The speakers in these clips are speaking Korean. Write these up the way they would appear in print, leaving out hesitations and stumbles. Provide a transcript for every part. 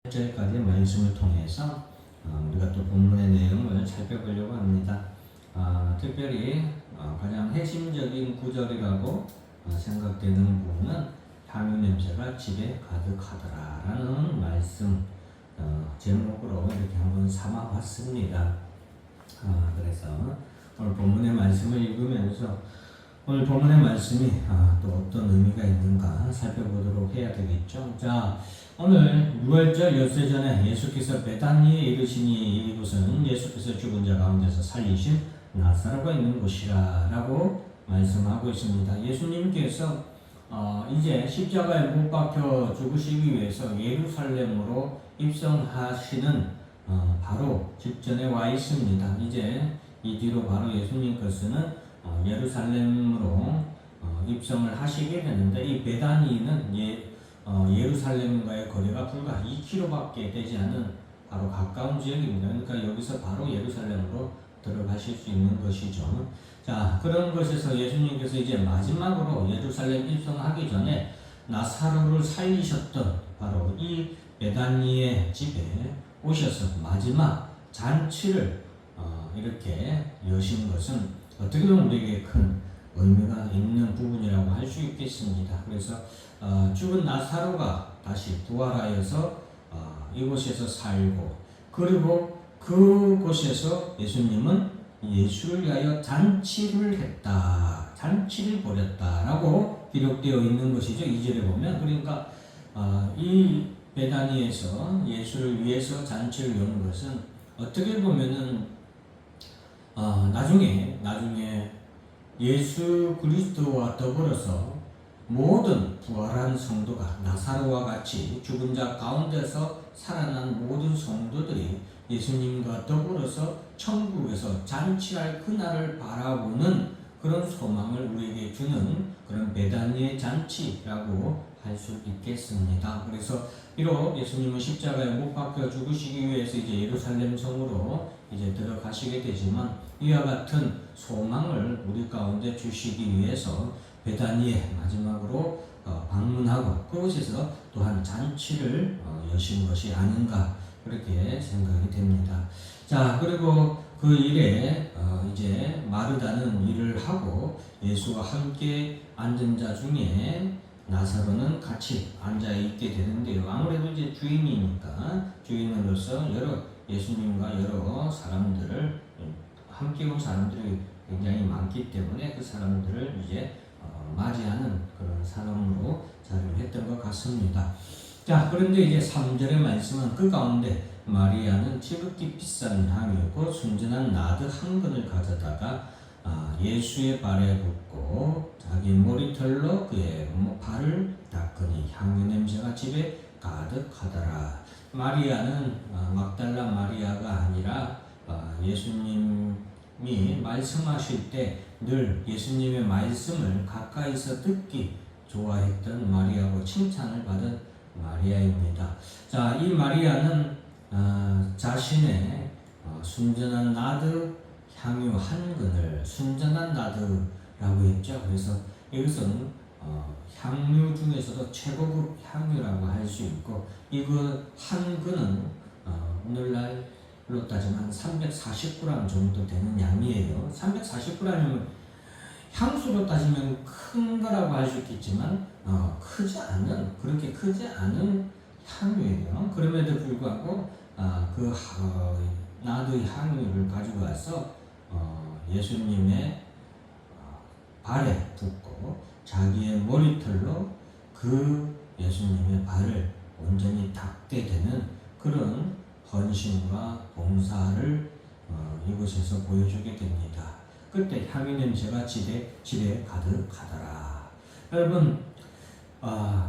8절까지 말씀을 통해서 우리가 또 본문의 내용을 살펴보려고 합니다. 특별히 가장 핵심적인 구절이라고 생각되는 부분은 향유 냄새가 집에 가득하더라라는 말씀 제목으로 이렇게 한번 삼아봤습니다. 그래서 오늘 본문의 말씀을 읽으면서 오늘 본문의 말씀이 또 어떤 의미가 있는가 살펴보도록 해야 되겠죠. 자, 오늘 6월절 엿새 전에 예수께서 베다니에 이르시니 이곳은 예수께서 죽은 자 가운데서 살리신 나사로가 있는 곳이라 라고 말씀하고 있습니다. 예수님께서 이제 십자가에 못 박혀 죽으시기 위해서 예루살렘으로 입성하시는 바로 직전에 와 있습니다. 이제 이 뒤로 바로 예수님께서는 예루살렘으로 입성을 하시게 되는데, 이 베다니는 예루살렘과의 거리가 불과 2km밖에 되지 않은 바로 가까운 지역입니다. 그러니까 여기서 바로 예루살렘으로 들어가실 수 있는 것이죠. 자, 그런 것에서 예수님께서 이제 마지막으로 예루살렘 입성하기 전에 나사로를 살리셨던 바로 이 베다니의 집에 오셔서 마지막 잔치를 이렇게 여신 것은 어떻게 보면 우리에게 큰 의미가 있는 부분이라고 할 수 있겠습니다. 그래서 죽은 나사로가 다시 부활하여서 이곳에서 살고, 그리고 그곳에서 예수님은 예수를 위하여 잔치를 했다, 잔치를 벌였다라고 기록되어 있는 것이죠. 2절에 보면. 그러니까 이 베다니에서 예수를 위해서 잔치를 여는 것은 어떻게 보면은 나중에 예수 그리스도와 더불어서 모든 부활한 성도가 나사로와 같이 죽은 자 가운데서 살아난 모든 성도들이 예수님과 더불어서 천국에서 잔치할 그날을 바라보는 그런 소망을 우리에게 주는 그런 베다니의 잔치라고 할 수 있겠습니다. 그래서 비록 예수님은 십자가에 못 박혀 죽으시기 위해서 이제 예루살렘 성으로 이제 들어가시게 되지만, 이와 같은 소망을 우리 가운데 주시기 위해서 베다니에 마지막으로 방문하고 그곳에서 또한 잔치를 여신 것이 아닌가, 그렇게 생각이 됩니다. 자, 그리고 그 일에 이제 마르다는 일을 하고 예수와 함께 앉은 자 중에 나사로는 같이 앉아 있게 되는데요. 아무래도 이제 주인으로서 예수님과 여러 사람들을 함께 온 사람들이 굉장히 많기 때문에 그 사람들을 이제 맞이하는 그런 사람으로 자리를 했던 것 같습니다. 자, 그런데 이제 3절의 말씀은 그 가운데 마리아는 지극히 비싼 향유고 순전한 나드 한 근을 가져다가 예수의 발에 붓고 자기 머리털로 그의 발을 닦으니 향유 냄새가 집에 가득하더라. 마리아는 막달라 마리아가 아니라 예수님이 말씀하실 때 늘 예수님의 말씀을 가까이서 듣기 좋아했던 마리아고 칭찬을 받은 마리아입니다. 자, 이 마리아는 자신의 순전한 나드 향유 한 근을 순전한 나드라고 했죠. 그래서 이것은 향유 중에서도 최고급 향유라고 할 수 있고, 이거 한 근은 오늘날로 따지면 340g 정도 되는 양이에요. 340g이면 향수로 따지면 큰 거라고 할 수 있겠지만 그렇게 크지 않은 향유예요. 그럼에도 불구하고 그 나드의 향유를 가지고 와서 예수님의 발에 붓고 자기의 머리털로 그 예수님의 발을 온전히 닦게 되는 그런 헌신과 봉사를 이곳에서 보여주게 됩니다. 그때 향유 냄새가 집에 가득하더라. 여러분,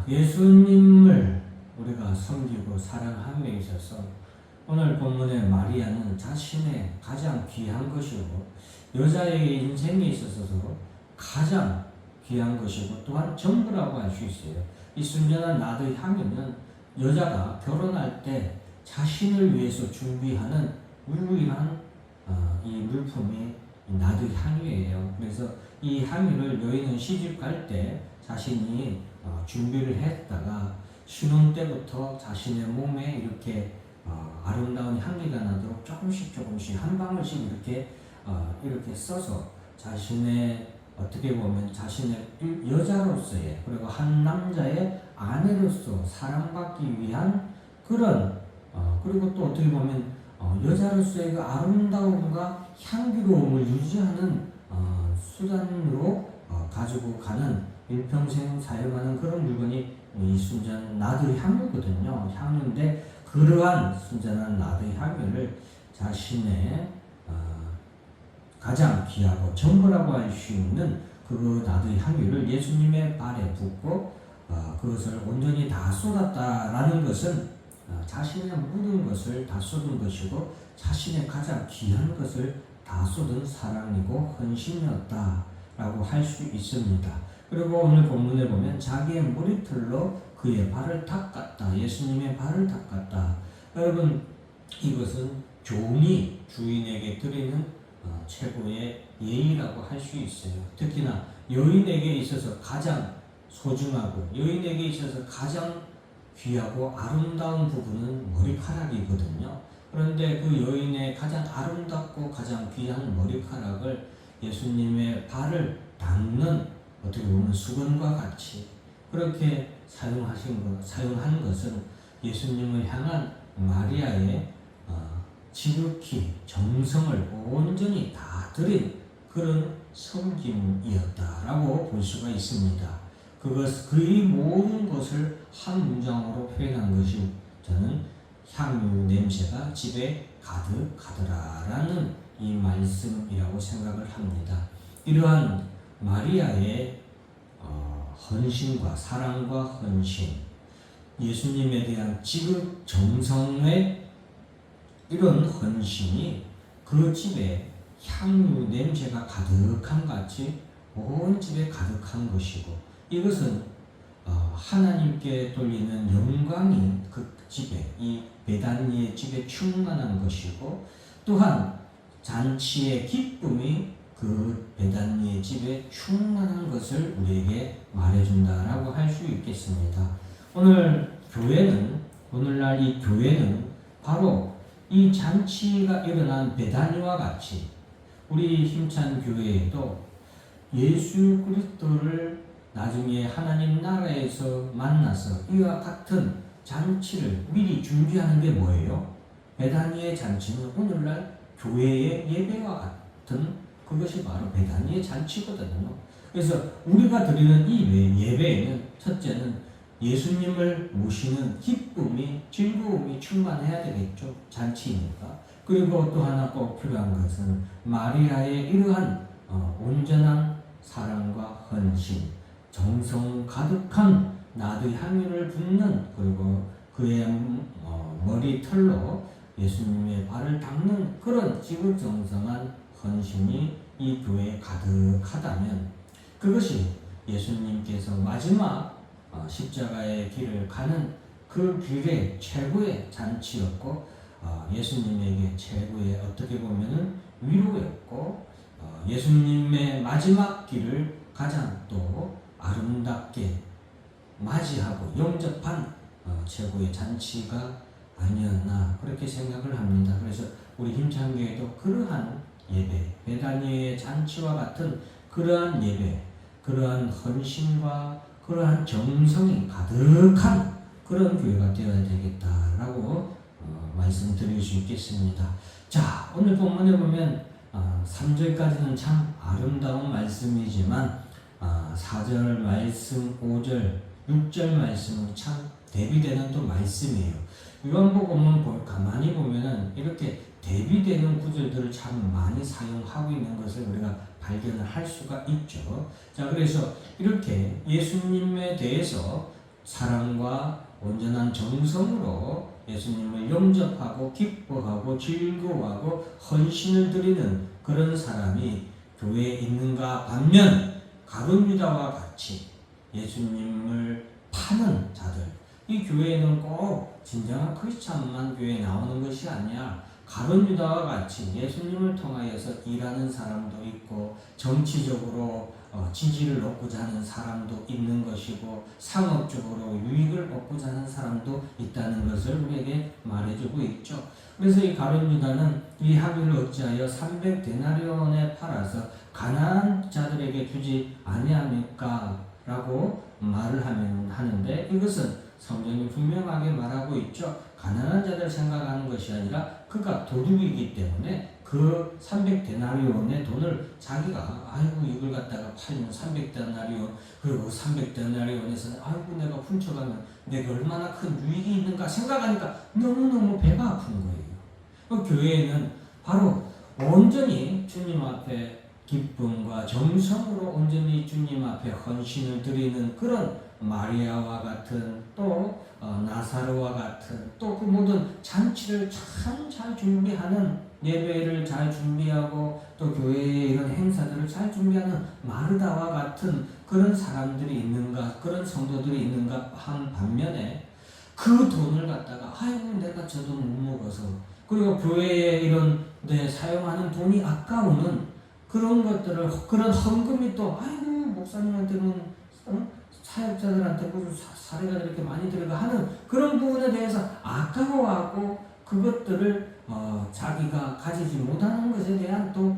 예수님을 우리가 섬기고 사랑함에 있어서 오늘 본문의 마리아는 자신의 가장 귀한 것이고 여자의 인생에 있어서도 가장 귀한 것이고 또한 전부라고 할 수 있어요. 이 순전한 나드 향유는 여자가 결혼할 때 자신을 위해서 준비하는 유일한 이 물품이 나드 향유예요. 그래서 이 향유를 여인은 시집 갈 때 자신이 준비를 했다가 신혼 때부터 자신의 몸에 이렇게 아름다운 향기가 나도록 조금씩 한 방울씩 이렇게 써서 자신의 어떻게 보면 자신의 여자로서의 그리고 한 남자의 아내로서 사랑받기 위한 그런 그리고 또 어떻게 보면 여자로서의 그 아름다움과 향기로움을 유지하는 수단으로 가지고 가는 일평생 사용하는 그런 물건이 이 순전 나드 향유거든요. 향유인데 그러한 순전한 나드 향유를 자신의 가장 귀하고 전부라고 할 수 있는 그 나드 향유를 예수님의 발에 붓고 그것을 온전히 다 쏟았다라는 것은 자신의 모든 것을 다 쏟은 것이고 자신의 가장 귀한 것을 다 쏟은 사랑이고 헌신이었다라고 할 수 있습니다. 그리고 오늘 본문에 보면 자기의 머리털로 그의 발을 닦았다. 예수님의 발을 닦았다. 여러분 이것은 종이 주인에게 드리는 최고의 예의라고 할 수 있어요. 특히나 여인에게 있어서 가장 소중하고 여인에게 있어서 가장 귀하고 아름다운 부분은 머리카락이거든요. 그런데 그 여인의 가장 아름답고 가장 귀한 머리카락을 예수님의 발을 닦는 어떻게 보면 수건과 같이 그렇게 사용한 것은 예수님을 향한 마리아의 지극히 정성을 온전히 다 드린 그런 섬김이었다라고 볼 수가 있습니다. 그의 모든 것을 한 문장으로 표현한 것이 저는 향유 냄새가 집에 가득하더라라는 이 말씀이라고 생각을 합니다. 이러한 마리아의 헌신과 사랑과 헌신, 예수님에 대한 지극 정성의 이런 헌신이 그 집에 향유 냄새가 가득한 같이 온 집에 가득한 것이고 이것은 하나님께 돌리는 영광이 그 집에 이 베다니의 집에 충만한 것이고 또한 잔치의 기쁨이 그 베다니의 집에 충만한 것을 우리에게 말해준다라고 할 수 있겠습니다. 오늘날 이 교회는 바로 이 잔치가 일어난 베다니와 같이 우리 힘찬 교회에도 예수 그리스도를 나중에 하나님 나라에서 만나서 이와 같은 잔치를 미리 준비하는 게 뭐예요? 베다니의 잔치는 오늘날 교회의 예배와 같은 그것이 바로 베다니의 잔치거든요. 그래서 우리가 드리는 이 예배에는 첫째는 예수님을 모시는 기쁨이 즐거움이 충만해야 되겠죠. 잔치이니까. 그리고 또 하나 꼭 필요한 것은 마리아의 이러한 온전한 사랑과 헌신, 정성 가득한 나드 향유를 붓는 그리고 그의 머리털로 예수님의 발을 닦는 그런 지극정성한 헌신이 이 교회에 가득하다면 그것이 예수님께서 마지막 십자가의 길을 가는 그 길의 최고의 잔치였고 예수님에게 최고의 어떻게 보면은 위로였고 예수님의 마지막 길을 가장 또 아름답게 맞이하고 영접한 최고의 잔치가 아니었나 그렇게 생각을 합니다. 그래서 우리 힘찬교회도 그러한 예배, 베다니의 잔치와 같은 그러한 예배, 그러한 헌신과 그러한 정성이 가득한 그런 교회가 되어야 되겠다라고 말씀드릴 수 있겠습니다. 자, 오늘 본문에 보면 3절까지는 참 아름다운 말씀이지만 4절 말씀, 5절, 6절 말씀은 참 대비되는 또 말씀이에요. 요한복음은 가만히 보면은 이렇게 대비되는 구절들을 참 많이 사용하고 있는 것을 우리가 발견을 할 수가 있죠. 자, 그래서 이렇게 예수님에 대해서 사랑과 온전한 정성으로 예수님을 영접하고 기뻐하고 즐거워하고 헌신을 드리는 그런 사람이 교회에 있는가 반면 가룟 유다와 같이 예수님을 파는 자들, 이 교회는 꼭 진정한 크리스찬만 교회에 나오는 것이 아니야. 가룟 유다와 같이 예수님을 통하여서 일하는 사람도 있고 정치적으로 지지를 얻고자 하는 사람도 있는 것이고 상업적으로 유익을 얻고자 하는 사람도 있다는 것을 우리에게 말해주고 있죠. 그래서 이 가룟 유다는 이 학위를 어찌하여 300데나리온에 팔아서 가난한 자들에게 주지 아니합니까? 라고 말을 하는데 이것은 성경이 분명하게 말하고 있죠. 가난한 자들 생각하는 것이 아니라 그가 도둑이기 때문에 그 300데나리온의 돈을 자기가 아이고 이걸 갖다가 팔면 300데나리온 그리고 300데나리온에서 아이고 내가 훔쳐가면 내가 얼마나 큰 유익이 있는가 생각하니까 너무너무 배가 아픈 거예요. 그 교회에는 바로 온전히 주님 앞에 기쁨과 정성으로 온전히 주님 앞에 헌신을 드리는 그런 마리아와 같은 또 나사로와 같은 또 그 모든 잔치를 참 잘 준비하는 예배를 잘 준비하고 또 교회의 이런 행사들을 잘 준비하는 마르다와 같은 그런 사람들이 있는가 그런 성도들이 있는가 한 반면에 그 돈을 갖다가 아이고 내가 저 돈 못 먹어서 그리고 교회에 이런 데 사용하는 돈이 아까우는 그런 것들을 그런 헌금이 또 아이고 목사님한테는 사역자들한테 무슨 사례가 이렇게 많이 들어가 하는 그런 부분에 대해서 아까워하고 그것들을 자기가 가지지 못하는 것에 대한 또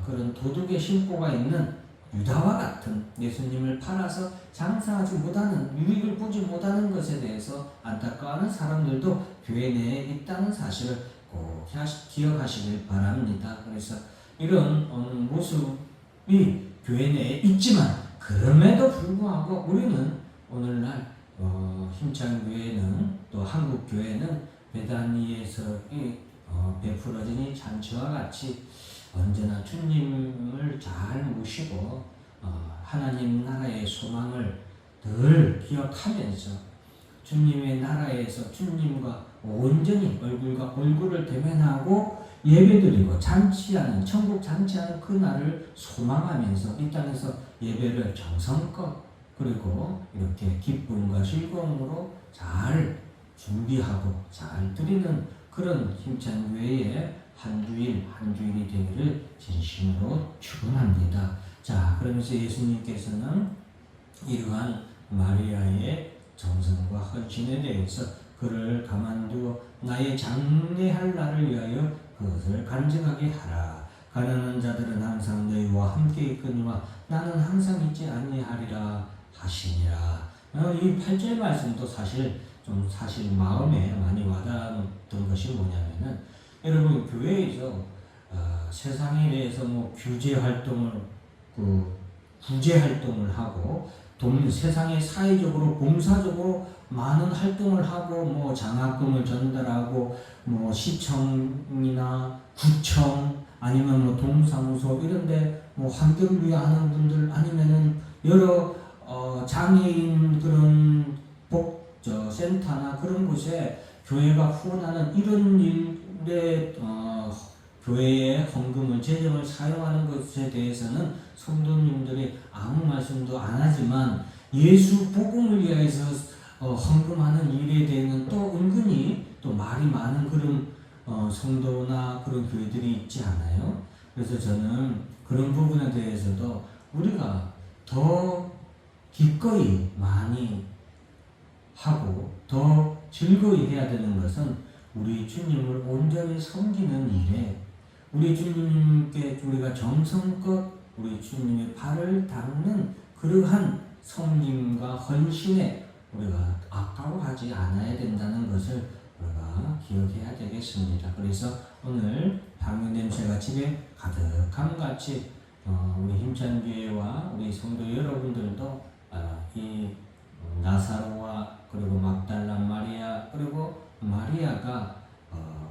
그런 도둑의 심보가 있는 유다와 같은 예수님을 팔아서 장사하지 못하는 유익을 보지 못하는 것에 대해서 안타까워하는 사람들도 교회 내에 있다는 사실을 꼭 기억하시길 바랍니다. 그래서 이런 모습이 교회 내에 있지만 그럼에도 불구하고 우리는 오늘날 힘찬 교회는 또 한국 교회는 베다니에서 베풀어진 이 잔치와 같이 언제나 주님을 잘 모시고 하나님 나라의 소망을 늘 기억하면서 주님의 나라에서 주님과 온전히 얼굴과 얼굴을 대면하고 예배드리고 잔치하는 천국 잔치하는 그날을 소망하면서 이 땅에서 예배를 정성껏 그리고 이렇게 기쁨과 즐거움으로 잘 준비하고 잘 드리는 그런 힘찬 교회의 한 주일이 되기를 진심으로 축원합니다. 자, 그러면서 예수님께서는 이러한 마리아의 정성과 헌신에 대해서 그를 가만두어 나의 장래할 날을 위하여 그것을 간증하게 하라. 가난한 자들은 항상 너희와 함께 있거니와 나는 항상 있지 아니하리라 하시니라. 이 8절 말씀도 사실 마음에 많이 와닿았던 것이 뭐냐면은 여러분 교회에서 세상에 대해서 규제 활동을 구제 활동을 하고 세상에 사회적으로 봉사적으로 많은 활동을 하고 장학금을 전달하고 시청이나 구청 아니면 동사무소 이런데 환경을 위하는 분들 아니면은 여러 장애인 그런 센터나 그런 곳에 교회가 후원하는 이런 일에 교회의 헌금을 재정을 사용하는 것에 대해서는 성도님들이 아무 말씀도 안 하지만 예수 복음을 위해서 헌금하는 일에 대해서는 또 은근히 또 말이 많은 그런 성도나 그런 교회들이 있지 않아요? 그래서 저는 그런 부분에 대해서도 우리가 더 기꺼이 많이 하고 더 즐거이 해야 되는 것은 우리 주님을 온전히 섬기는 일에 우리 주님께 우리가 정성껏 우리 주님의 발을 닦는 그러한 섬김과 헌신에 우리가 아까워하지 않아야 된다는 것을 우리가 기억해야 되겠습니다. 그래서 오늘 향유 냄새가 집에 가득함 같이 우리 힘찬 교회와 우리 성도 여러분들도 이 나사로와 그리고 막달라 마리아 그리고 마리아가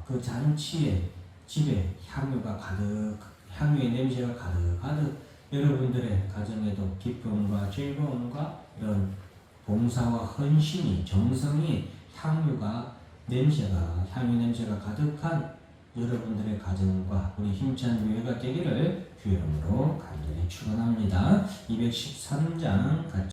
그 잔치에 집에 향유의 냄새가 가득 여러분들의 가정에도 기쁨과 즐거움과 이런 봉사와 헌신이 정성이 향유 냄새가 가득한 여러분들의 가정과 우리 힘찬 교회가 되기를 주의 이름으로 간절히 축원합니다. 213장 같이